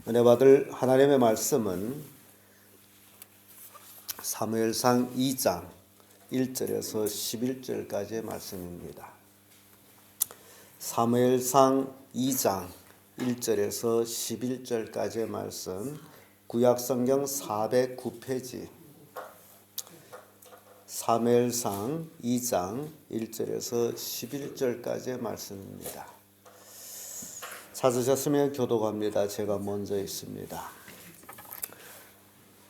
은혜 받을 하나님의 말씀은 사무엘상 2장 1절에서 11절까지의 말씀입니다. 사무엘상 2장 1절에서 11절까지의 말씀, 구약성경 409페이지, 사무엘상 2장 1절에서 11절까지의 말씀입니다. 찾으셨으면 교독합니다. 제가 먼저 있습니다.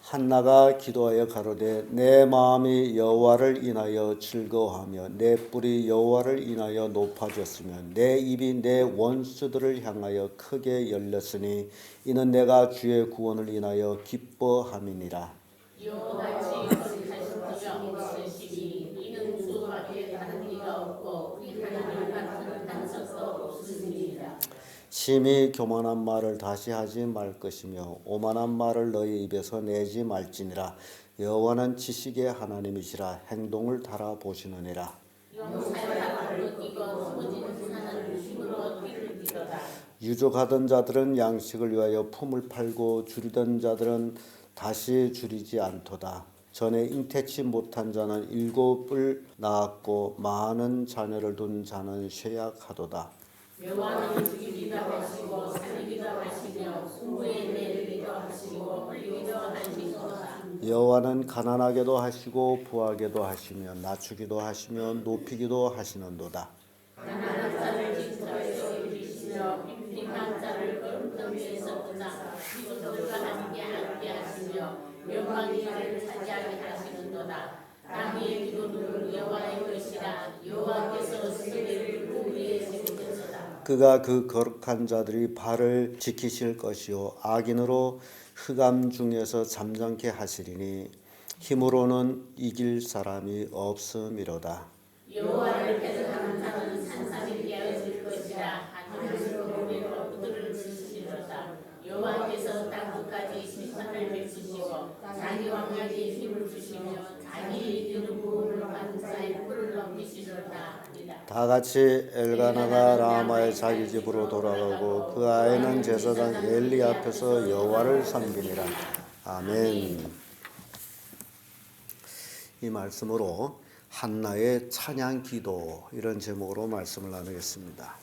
한나가 기도하여 가로되 내 마음이 여호와를 인하여 즐거워하며 내 뿔이 여호와를 인하여 높아졌으며 내 입이 내 원수들을 향하여 크게 열렸으니 이는 내가 주의 구원을 인하여 기뻐함이니라. 여호와같이 거룩하신 이가 없으시니 이는 주밖에 다른 이가 없고 우리 하나님 같은 한 적도 없으시니라. 심히 교만한 말을 다시 하지 말 것이며 오만한 말을 너희 입에서 내지 말지니라. 여호와는 지식의 하나님이시라. 행동을 달아보시느니라. 유족하던 자들은 양식을 위하여 품을 팔고 줄이던 자들은 다시 줄이지 않도다. 전에 잉태치 못한 자는 7을 낳았고 많은 자녀를 둔 자는 쇠약하도다. 여호와는 죽이기도 하시고 살리기도 하시며 풍부에 내리기도 하시고 흘리기도 하시도다. 여호와는 가난하게도 하시고 부하게도 하시며 낮추기도 하시며 높이기도 하시는도다. 가난한 자를 징표에서 이르시며 빈빈한 자를 걸음더미에서 떠나 이웃들과 함께 앉게 하시며 영광의 자리를 차지하게 하시는도다. 나무의 기도는 여호와의 것이라. 여호와께서 세계를 그 위에 세우셨도다. 그가 그 거룩한 자들이 발을 지키실 것이요 악인으로 흑암 중에서 잠잠케 하시리니 힘으로는 이길 사람이 없음이로다. 여호와를 배척하는 자는 산산이 깨어질 것이라. 하늘에서 모래로 그들을 치시리로다. 여호와께서 땅 끝까지 심판을 베푸시고 자기 왕에게 힘을 주시며 자기 이기는 부흥을 받은 자의 뿔을 넘기시리로다. 다 같이 엘가나가 라마의 자기 집으로 돌아가고 그 아이는 제사장 엘리 앞에서 여호와를 섬기니라. 아멘. 이 말씀으로 한나의 찬양 기도, 이런 제목으로 말씀을 나누겠습니다.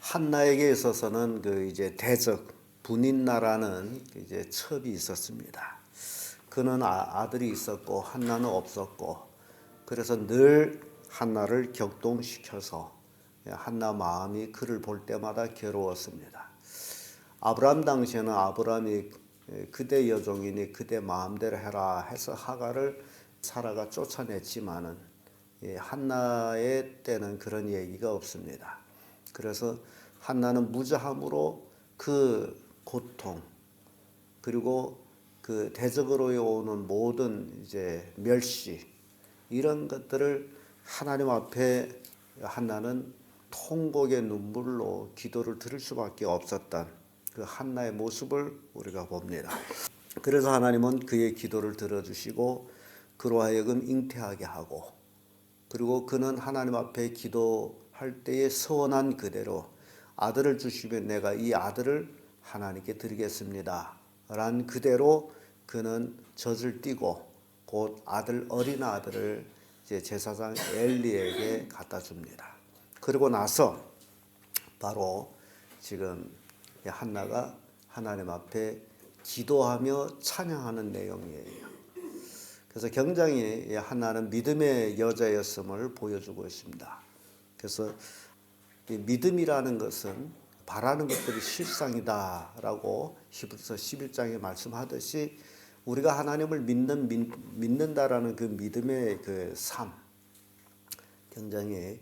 한나에게 있어서는 이제 대적 분인나라는 이제 첩이 있었습니다. 그는 아들이 있었고 한나는 없었고, 그래서 늘 한나를 격동시켜서 한나 마음이 그를 볼 때마다 괴로웠습니다. 아브람 당시에는 아브람이 그대 여종이니 그대 마음대로 해라 해서 하가를 사라가 쫓아냈지만은 한나의 때는 그런 얘기가 없습니다. 그래서 한나는 무자함으로 그 고통, 그리고 그 대적으로 오는 모든 이제 멸시, 이런 것들을 하나님 앞에 한나는 통곡의 눈물로 기도를 드릴 수밖에 없었던 그 한나의 모습을 우리가 봅니다. 그래서 하나님은 그의 기도를 들어주시고 그로 하여금 잉태하게 하고, 그리고 그는 하나님 앞에 기도할 때에 서원한 그대로 아들을 주시면 내가 이 아들을 하나님께 드리겠습니다 란 그대로 그는 젖을 띠고 곧 어린 아들을 이제 제사장 엘리에게 갖다 줍니다. 그리고 나서 바로 지금 한나가 하나님 앞에 기도하며 찬양하는 내용이에요. 그래서 굉장히 한나는 믿음의 여자였음을 보여주고 있습니다. 그래서 이 믿음이라는 것은 바라는 것들이 실상이다라고 히브리서 11장에 말씀하듯이 우리가 하나님을 믿는다라는 그 믿음의 그 삶, 굉장히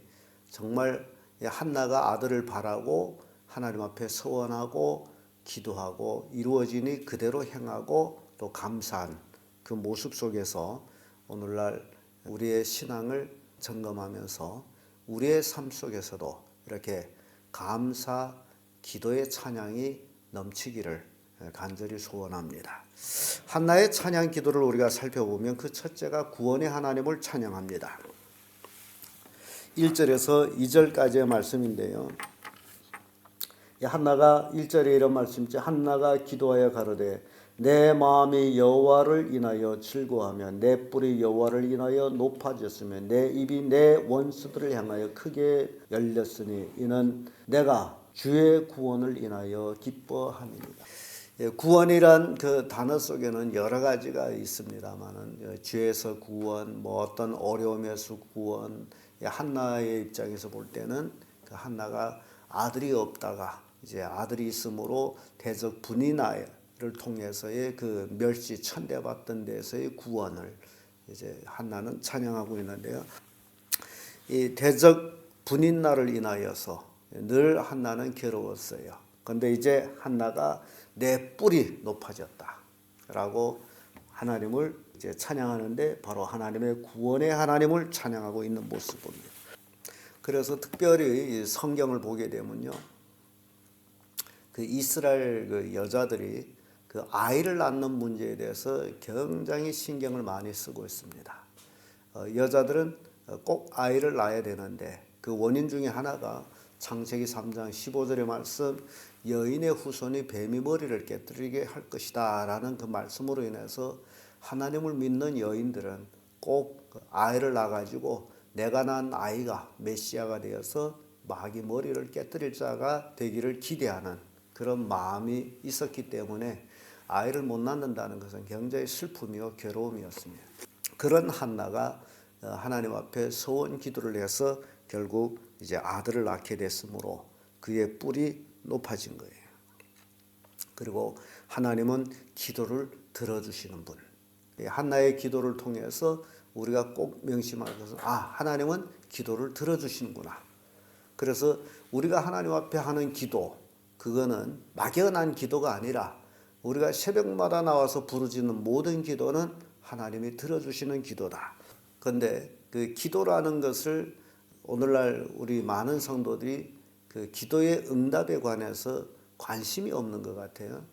정말 한나가 아들을 바라고 하나님 앞에 서원하고 기도하고 이루어지니 그대로 행하고 또 감사한 그 모습 속에서 오늘날 우리의 신앙을 점검하면서 우리의 삶 속에서도 이렇게 감사, 기도의 찬양이 넘치기를 간절히 소원합니다. 한나의 찬양 기도를 우리가 살펴보면 그 첫째가 구원의 하나님을 찬양합니다. 1절에서 2절까지의 말씀인데요. 한나가 1절에 이런 말씀이죠. 한나가 기도하여 가로되 내 마음이 여호와를 인하여 즐거워하며 내 뿔이 여호와를 인하여 높아졌으며 내 입이 내 원수들을 향하여 크게 열렸으니 이는 내가 주의 구원을 인하여 기뻐함이니라. 구원이란 그 단어 속에는 여러 가지가 있습니다만은 죄에서 구원, 뭐 어떤 어려움에서 구원. 한나의 입장에서 볼 때는 그 한나가 아들이 없다가 이제 아들이 있으므로 대적 분이나를 통해서의 그 멸시 천대받던 데서의 구원을 이제 한나는 찬양하고 있는데요. 이 대적 분인날을 인하여서 늘 한나는 괴로웠어요. 그런데 이제 한나가 내 뿔이 높아졌다라고 하나님을 이제 찬양하는데 바로 하나님의 구원의 하나님을 찬양하고 있는 모습입니다. 그래서 특별히 성경을 보게 되면요, 그 이스라엘 그 여자들이 그 아이를 낳는 문제에 대해서 굉장히 신경을 많이 쓰고 있습니다. 여자들은 꼭 아이를 낳아야 되는데 그 원인 중에 하나가 창세기 3장 15절의 말씀, 여인의 후손이 뱀이 머리를 깨뜨리게 할 것이다 라는 그 말씀으로 인해서 하나님을 믿는 여인들은 꼭 아이를 낳아가지고 내가 낳은 아이가 메시아가 되어서 마귀 머리를 깨뜨릴 자가 되기를 기대하는 그런 마음이 있었기 때문에 아이를 못 낳는다는 것은 굉장히 슬픔이요 괴로움이었습니다. 그런 한나가 하나님 앞에 서원 기도를 해서 결국 이제 아들을 낳게 됐으므로 그의 뿔이 높아진 거예요. 그리고 하나님은 기도를 들어주시는 분. 한나의 기도를 통해서 우리가 꼭 명심할 것은 하나님은 기도를 들어주시는구나. 그래서 우리가 하나님 앞에 하는 기도, 그거는 막연한 기도가 아니라 우리가 새벽마다 나와서 부르짖는 모든 기도는 하나님이 들어주시는 기도다. 그런데 그 기도라는 것을 오늘날 우리 많은 성도들이 그 기도의 응답에 관해서 관심이 없는 것 같아요.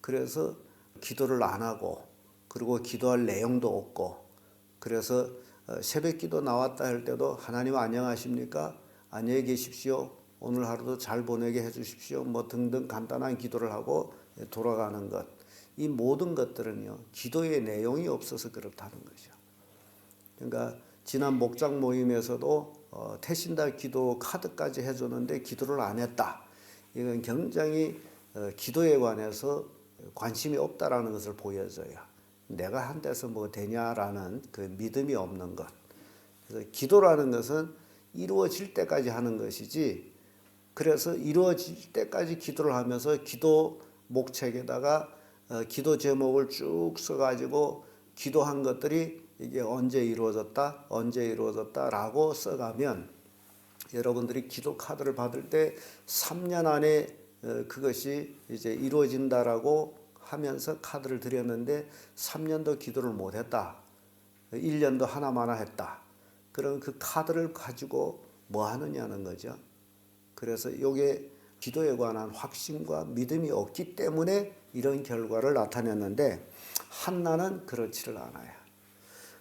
그래서 기도를 안 하고 그리고 기도할 내용도 없고 그래서 새벽 기도 나왔다 할 때도 하나님 안녕하십니까? 안녕히 계십시오. 오늘 하루도 잘 보내게 해주십시오. 뭐 등등 간단한 기도를 하고 돌아가는 것. 이 모든 것들은요, 기도의 내용이 없어서 그렇다는 거죠. 그러니까 지난 목장 모임에서도 태신달 기도 카드까지 해줬는데 기도를 안 했다. 이건 굉장히 기도에 관해서 관심이 없다라는 것을 보여줘요. 내가 한 데서 뭐 되냐라는 그 믿음이 없는 것. 그래서 기도라는 것은 이루어질 때까지 하는 것이지, 그래서 이루어질 때까지 기도를 하면서 기도 목책에다가 기도 제목을 쭉 써가지고 기도한 것들이 이게 언제 이루어졌다라고 써가면 여러분들이 기도 카드를 받을 때 3년 안에 그것이 이제 이루어진다라고 하면서 카드를 드렸는데 3년도 기도를 못했다. 1년도 하나마나 했다. 그럼 그 카드를 가지고 뭐 하느냐는 거죠. 그래서 이게 기도에 관한 확신과 믿음이 없기 때문에 이런 결과를 나타냈는데 한나는 그렇지를 않아요.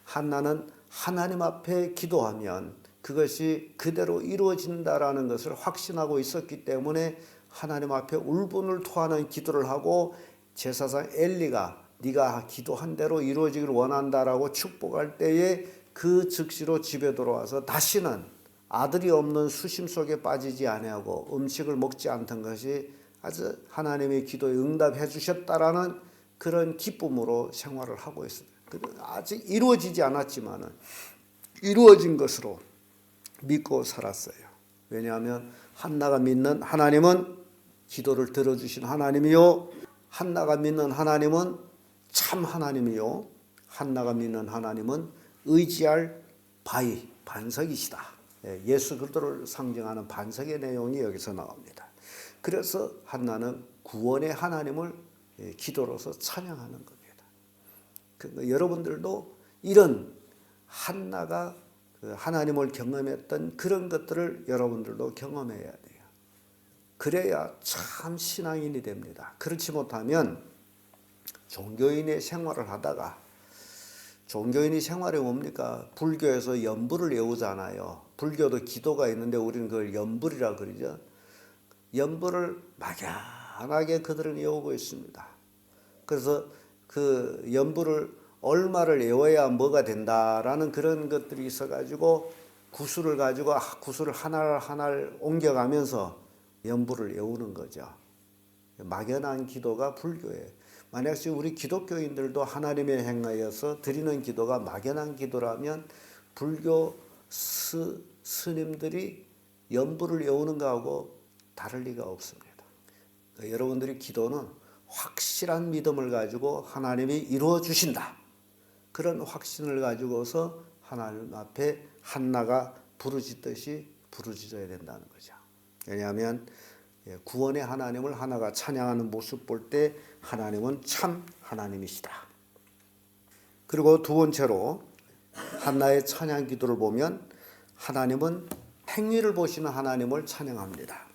한나는 하나님 앞에 기도하면 그것이 그대로 이루어진다라는 것을 확신하고 있었기 때문에 하나님 앞에 울분을 토하는 기도를 하고 제사장 엘리가 네가 기도한 대로 이루어지기를 원한다라고 축복할 때에 그 즉시로 집에 돌아와서 다시는 아들이 없는 수심 속에 빠지지 아니하고 음식을 먹지 않던 것이 아주 하나님의 기도에 응답해 주셨다라는 그런 기쁨으로 생활을 하고 있습니다. 아직 이루어지지 않았지만은 이루어진 것으로 믿고 살았어요. 왜냐하면 한나가 믿는 하나님은 기도를 들어주신 하나님이요, 한나가 믿는 하나님은 참 하나님이요, 한나가 믿는 하나님은 의지할 바위, 반석이시다. 예수 그리스도를 상징하는 반석의 내용이 여기서 나옵니다. 그래서 한나는 구원의 하나님을 기도로서 찬양하는 겁니다. 여러분들도 이런 한나가 하나님을 경험했던 그런 것들을 여러분들도 경험해야 돼요. 그래야 참 신앙인이 됩니다. 그렇지 못하면 종교인의 생활을 하다가, 종교인의 생활이 뭡니까? 불교에서 연불을 외우잖아요. 불교도 기도가 있는데 우리는 그걸 연불이라 그러죠. 연불을 막연하게 그들은 외우고 있습니다. 그래서 그 연불을 얼마를 외워야 뭐가 된다라는 그런 것들이 있어가지고 구슬을 가지고 구슬을 하나를 옮겨가면서 연불을 외우는 거죠. 막연한 기도가 불교예요. 만약 우리 기독교인들도 하나님에 행하여서 드리는 기도가 막연한 기도라면 불교 스님들이 연불을 외우는 거하고 다를 리가 없습니다. 그러니까 여러분들이 기도는 확실한 믿음을 가지고 하나님이 이루어 주신다. 그런 확신을 가지고서 하나님 앞에 한나가 부르짖듯이 부르짖어야 된다는 거죠. 왜냐하면 구원의 하나님을 하나가 찬양하는 모습 볼 때 하나님은 참 하나님이시다. 그리고 두 번째로 한나의 찬양 기도를 보면 하나님은 행위를 보시는 하나님을 찬양합니다.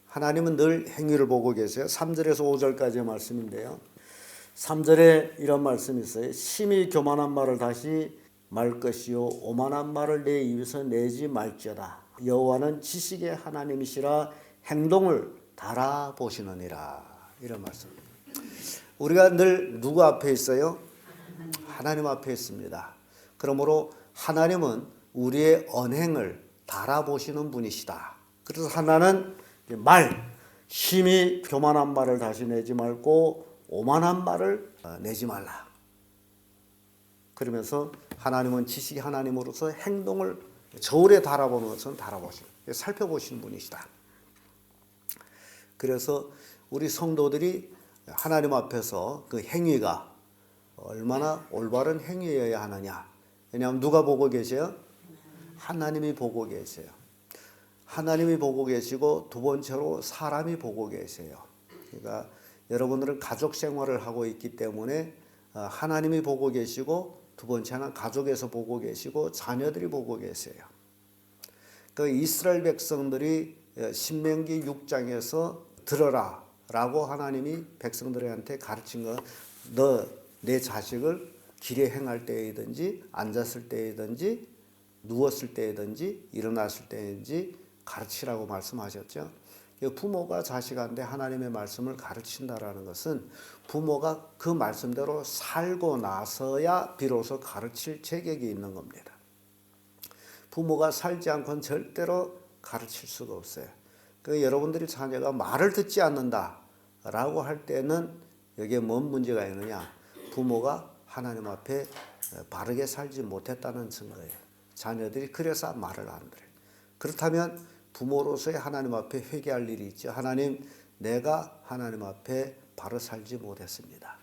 하나님은 늘 행위를 보고 계세요. 3절에서 5절까지의 말씀인데요. 3절에 이런 말씀이 있어요. 심히 교만한 말을 다시 말 것이요 오만한 말을 내 입에서 내지 말지어다. 여호와는 지식의 하나님이시라 행동을 달아보시느니라. 이런 말씀입니다. 우리가 늘 누구 앞에 있어요? 하나님 앞에 있습니다. 그러므로 하나님은 우리의 언행을 달아보시는 분이시다. 그래서 하나는 심히 교만한 말을 다시 내지 말고 오만한 말을 내지 말라. 그러면서 하나님은 지식의 하나님으로서 행동을 저울에 달아보는 것은 살펴보시는 분이시다. 그래서 우리 성도들이 하나님 앞에서 그 행위가 얼마나 올바른 행위여야 하느냐. 왜냐하면 누가 보고 계세요? 하나님이 보고 계세요. 하나님이 보고 계시고 두 번째로 사람이 보고 계세요. 그러니까 여러분들은 가족 생활을 하고 있기 때문에 하나님이 보고 계시고 두 번째는 가족에서 보고 계시고 자녀들이 보고 계세요. 그 이스라엘 백성들이 신명기 6장에서 들어라 라고 하나님이 백성들한테 가르친 거, 너 내 자식을 길에 행할 때이든지 앉았을 때이든지 누웠을 때이든지 일어났을 때이든지 가르치라고 말씀하셨죠. 부모가 자식한테 하나님의 말씀을 가르친다라는 것은 부모가 그 말씀대로 살고 나서야 비로소 가르칠 자격이 있는 겁니다. 부모가 살지 않고는 절대로 가르칠 수가 없어요. 여러분들이 자녀가 말을 듣지 않는다라고 할 때는 여기에 뭔 문제가 있느냐? 부모가 하나님 앞에 바르게 살지 못했다는 증거예요. 자녀들이 그래서 말을 안 들어요. 그렇다면 부모로서의 하나님 앞에 회개할 일이 있죠. 하나님, 내가 하나님 앞에 바로 살지 못했습니다.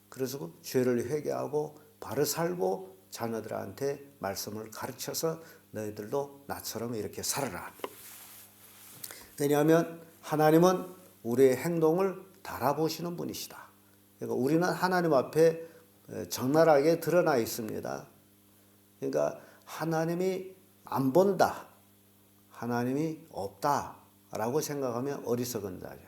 그래서 죄를 회개하고 바로 살고 자녀들한테 말씀을 가르쳐서 너희들도 나처럼 이렇게 살아라. 왜냐하면 하나님은 우리의 행동을 달아보시는 분이시다. 그러니까 우리는 하나님 앞에 적나라하게 드러나 있습니다. 그러니까 하나님이 안 본다, 하나님이 없다라고 생각하면 어리석은 자죠.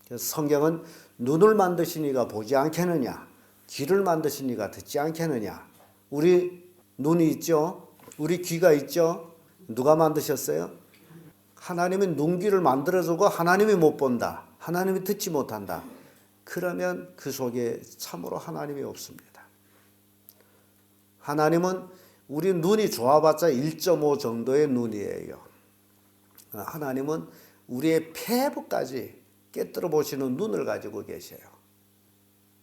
그래서 성경은 눈을 만드신 이가 보지 않겠느냐, 귀를 만드신 이가 듣지 않겠느냐. 우리 눈이 있죠, 우리 귀가 있죠. 누가 만드셨어요? 하나님이 눈, 귀를 만들어주고 하나님이 못 본다, 하나님이 듣지 못한다. 그러면 그 속에 참으로 하나님이 없습니다. 하나님은 우리 눈이 좋아봤자 1.5 정도의 눈이에요. 하나님은 우리의 폐부까지 깨뜨려 보시는 눈을 가지고 계세요.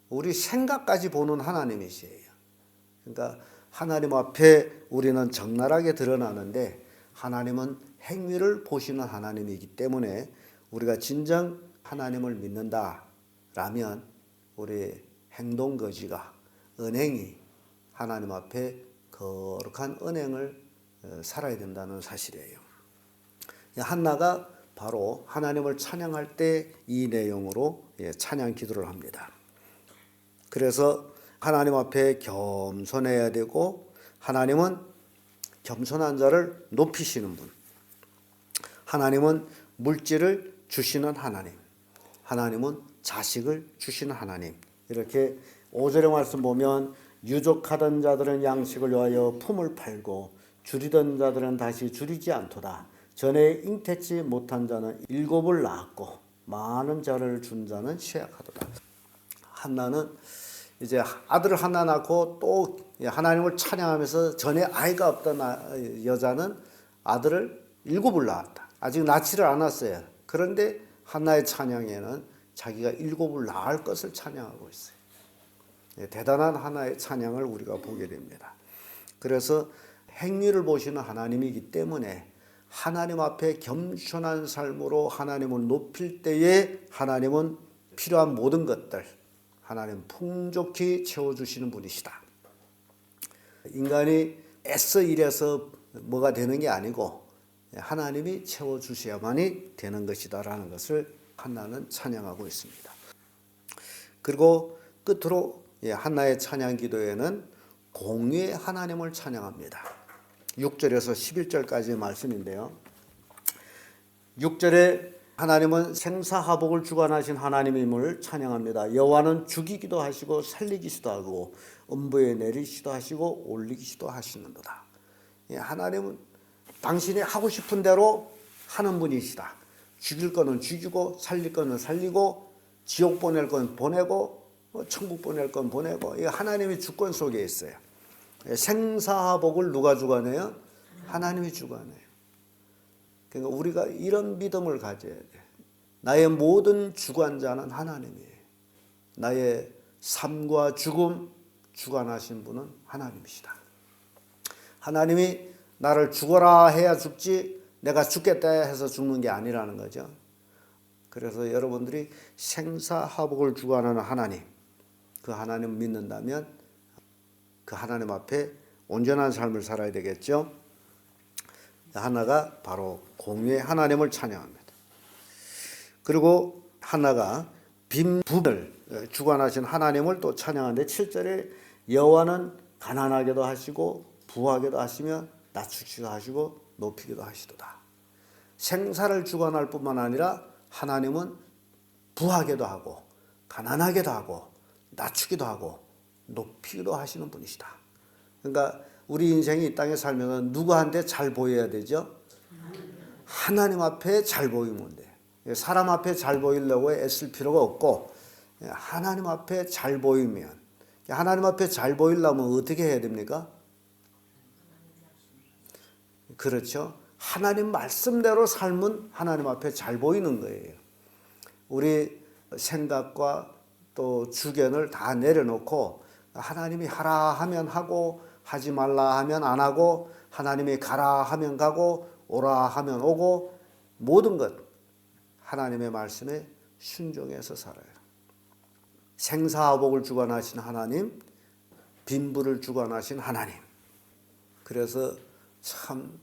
우리 생각까지 보는 하나님이시에요. 그러니까 하나님 앞에 우리는 적나라하게 드러나는데 하나님은 행위를 보시는 하나님이기 때문에 우리가 진정 하나님을 믿는다라면 우리의 행동 거지가, 언행이 하나님 앞에 거룩한 언행을 살아야 된다는 사실이에요. 한나가 바로 하나님을 찬양할 때 이 내용으로 찬양 기도를 합니다. 그래서 하나님 앞에 겸손해야 되고, 하나님은 겸손한 자를 높이시는 분, 하나님은 물질을 주시는 하나님, 하나님은 자식을 주시는 하나님. 이렇게 5절의 말씀 보면 유족하던 자들은 양식을 위하여 품을 팔고 줄이던 자들은 다시 줄이지 않도다. 전에 잉태치 못한 자는 7을 낳았고 많은 자를 준 자는 쇠약하도다. 한나는 이제 아들을 하나 낳고 또 하나님을 찬양하면서 전에 아이가 없던 여자는 아들을 7을 낳았다. 아직 낳지를 않았어요. 그런데 한나의 찬양에는 자기가 7을 낳을 것을 찬양하고 있어요. 대단한 하나의 찬양을 우리가 보게 됩니다. 그래서 행위를 보시는 하나님이기 때문에 하나님 앞에 겸손한 삶으로 하나님을 높일 때에 하나님은 필요한 모든 것들 하나님 풍족히 채워주시는 분이시다. 인간이 애써 일해서 뭐가 되는 게 아니고 하나님이 채워주셔야만이 되는 것이다라는 것을 한나는 찬양하고 있습니다. 그리고 끝으로 한나의 찬양 기도에는 공의의 하나님을 찬양합니다. 6절에서 11절까지의 말씀인데요. 6절에 하나님은 생사화복을 주관하신 하나님임을 찬양합니다. 여호와는 죽이기도 하시고 살리기도 하고 음부에 내리시기도 하시고 올리기도 하시는도다. 하나님은 당신이 하고 싶은 대로 하는 분이시다. 죽일 거는 죽이고 살릴 거는 살리고 지옥 보낼 건 보내고 천국 보낼 건 보내고 하나님의 주권 속에 있어요. 생사화복을 누가 주관해요? 하나님이 주관해요. 그러니까 우리가 이런 믿음을 가져야 돼. 나의 모든 주관자는 하나님이에요. 나의 삶과 죽음 주관하신 분은 하나님이시다. 하나님이 나를 죽어라 해야 죽지 내가 죽겠다 해서 죽는 게 아니라는 거죠. 그래서 여러분들이 생사화복을 주관하는 하나님, 그 하나님을 믿는다면 그 하나님 앞에 온전한 삶을 살아야 되겠죠. 하나가 바로 공의의 하나님을 찬양합니다. 그리고 하나가 빈부를 주관하신 하나님을 또 찬양하는데 7절에 여호와는 가난하게도 하시고 부하게도 하시며 낮추기도 하시고 높이기도 하시도다. 생사를 주관할 뿐만 아니라 하나님은 부하게도 하고 가난하게도 하고 낮추기도 하고 높이기도 하시는 분이시다. 그러니까 우리 인생이 이 땅에 살면서 누구한테 잘 보여야 되죠? 하나님 앞에 잘 보이면 돼. 사람 앞에 잘 보이려고 애쓸 필요가 없고 하나님 앞에 잘 보이면, 하나님 앞에 잘 보이려면 어떻게 해야 됩니까? 그렇죠. 하나님 말씀대로 삶은 하나님 앞에 잘 보이는 거예요. 우리 생각과 또 주견을 다 내려놓고 하나님이 하라 하면 하고 하지 말라 하면 안 하고 하나님이 가라 하면 가고 오라 하면 오고 모든 것 하나님의 말씀에 순종해서 살아요. 생사화복을 주관하신 하나님, 빈부를 주관하신 하나님. 그래서 참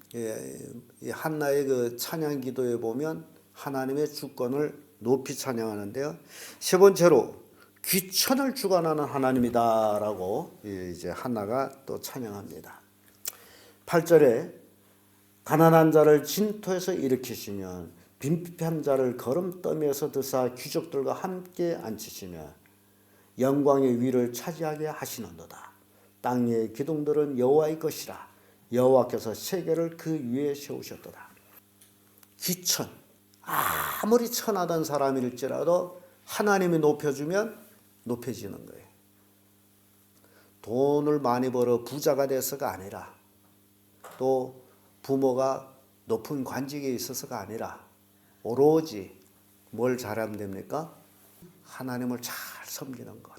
한나의 그 찬양 기도에 보면 하나님의 주권을 높이 찬양하는데요. 세 번째로 귀천을 주관하는 하나님이다라고 이제 한나가 또 찬양합니다. 8절에 가난한 자를 진토에서 일으키시면 빈핍한 자를 거름더미에서 드사 귀족들과 함께 앉히시며 영광의 위를 차지하게 하시는도다. 땅의 기둥들은 여호와의 것이라. 여호와께서 세계를 그 위에 세우셨도다. 귀천, 아무리 천하던 사람일지라도 하나님이 높여주면 높여지는 거예요. 돈을 많이 벌어 부자가 돼서가 아니라 또 부모가 높은 관직에 있어서가 아니라 오로지 뭘 잘하면 됩니까? 하나님을 잘 섬기는 것.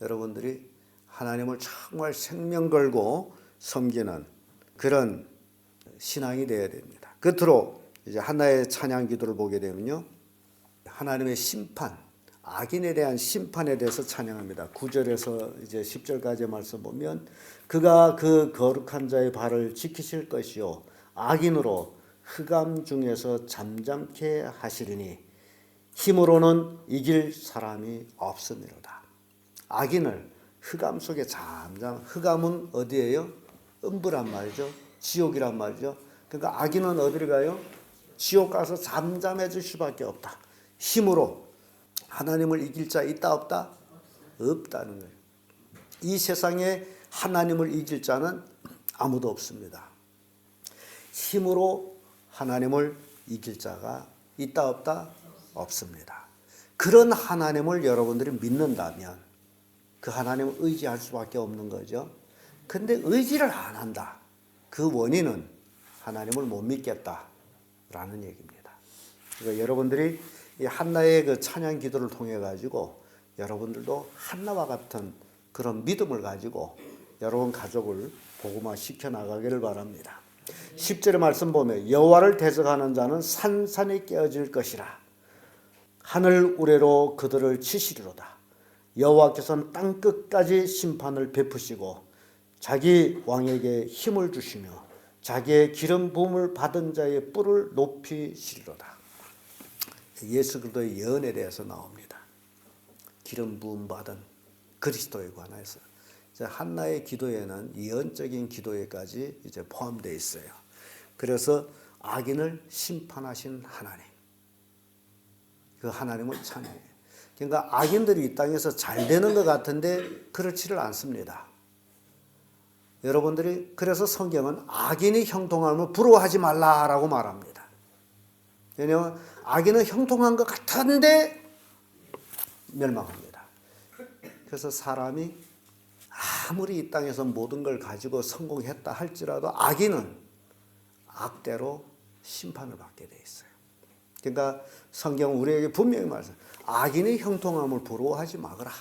여러분들이 하나님을 정말 생명 걸고 섬기는 그런 신앙이 되어야 됩니다. 끝으로 이제 한나의 찬양 기도를 보게 되면요. 하나님의 심판, 악인에 대한 심판에 대해서 찬양합니다. 9절에서 이제 10절까지의 말씀 보면 그가 그 거룩한 자의 발을 지키실 것이요 악인으로 흑암 중에서 잠잠케 하시리니 힘으로는 이길 사람이 없으리로다. 악인을 흑암 속에 흑암은 어디예요? 음부란 말이죠. 지옥이란 말이죠. 그러니까 악인은 어디를 가요? 지옥 가서 잠잠해질 수밖에 없다. 힘으로 하나님을 이길 자 있다 없다? 없다는 거예요. 이 세상에 하나님을 이길 자는 아무도 없습니다. 힘으로 하나님을 이길 자가 있다 없다? 없습니다. 그런 하나님을 여러분들이 믿는다면 그 하나님을 의지할 수밖에 없는 거죠. 근데 의지를 안 한다. 그 원인은 하나님을 못 믿겠다라는 얘기입니다. 그러니까 여러분들이 이 한나의 그 찬양 기도를 통해 가지고 여러분들도 한나와 같은 그런 믿음을 가지고 여러분 가족을 복음화 시켜 나가기를 바랍니다. 10절의 말씀 보면 여호와를 대적하는 자는 산산이 깨어질 것이라. 하늘 우레로 그들을 치시리로다. 여호와께서는 땅 끝까지 심판을 베푸시고 자기 왕에게 힘을 주시며 자기의 기름 부음을 받은 자의 뿔을 높이시리로다. 예수 그리스도의 예언에 대해서 나옵니다. 기름 부음 받은 그리스도에 관해서 한나의 기도에는 예언적인 기도에까지 이제 포함되어 있어요. 그래서 악인을 심판하신 하나님, 그 하나님을 찬양해요. 그러니까 악인들이 이 땅에서 잘 되는 것 같은데 그렇지를 않습니다. 여러분들이 그래서 성경은 악인이 형통함을 부러워하지 말라라고 말합니다. 왜냐하면 악인은 형통한 것 같은데 멸망합니다. 그래서 사람이 아무리 이 땅에서 모든 걸 가지고 성공했다 할지라도 악인은 악대로 심판을 받게 돼 있어요. 그러니까 성경은 우리에게 분명히 말씀해요. 악인의 형통함을 부러워하지 마거라.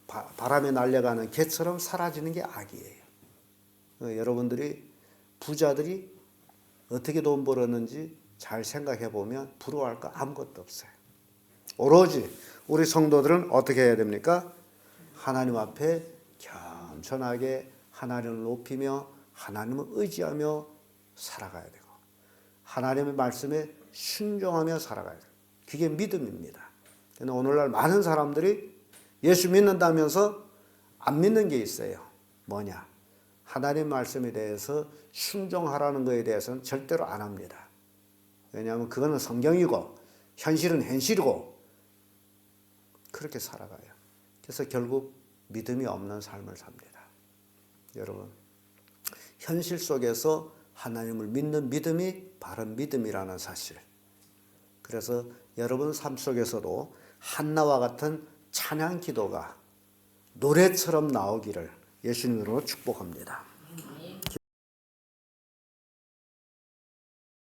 바람에 날려가는 개처럼 사라지는 게 악이에요. 여러분들이 부자들이 어떻게 돈 벌었는지 잘 생각해 보면 부러워할 거 아무것도 없어요. 오로지 우리 성도들은 어떻게 해야 됩니까? 하나님 앞에 겸손하게 하나님을 높이며 하나님을 의지하며 살아가야 되고 하나님의 말씀에 순종하며 살아가야 돼요. 그게 믿음입니다. 오늘날 많은 사람들이 예수 믿는다면서 안 믿는 게 있어요. 뭐냐? 하나님 말씀에 대해서 순종하라는 것에 대해서는 절대로 안 합니다. 왜냐하면 그거는 성경이고 현실은 현실이고 그렇게 살아가요. 그래서 결국 믿음이 없는 삶을 삽니다. 여러분, 현실 속에서 하나님을 믿는 믿음이 바른 믿음이라는 사실. 그래서 여러분 삶 속에서도 한나와 같은 찬양 기도가 노래처럼 나오기를 예수님으로 축복합니다.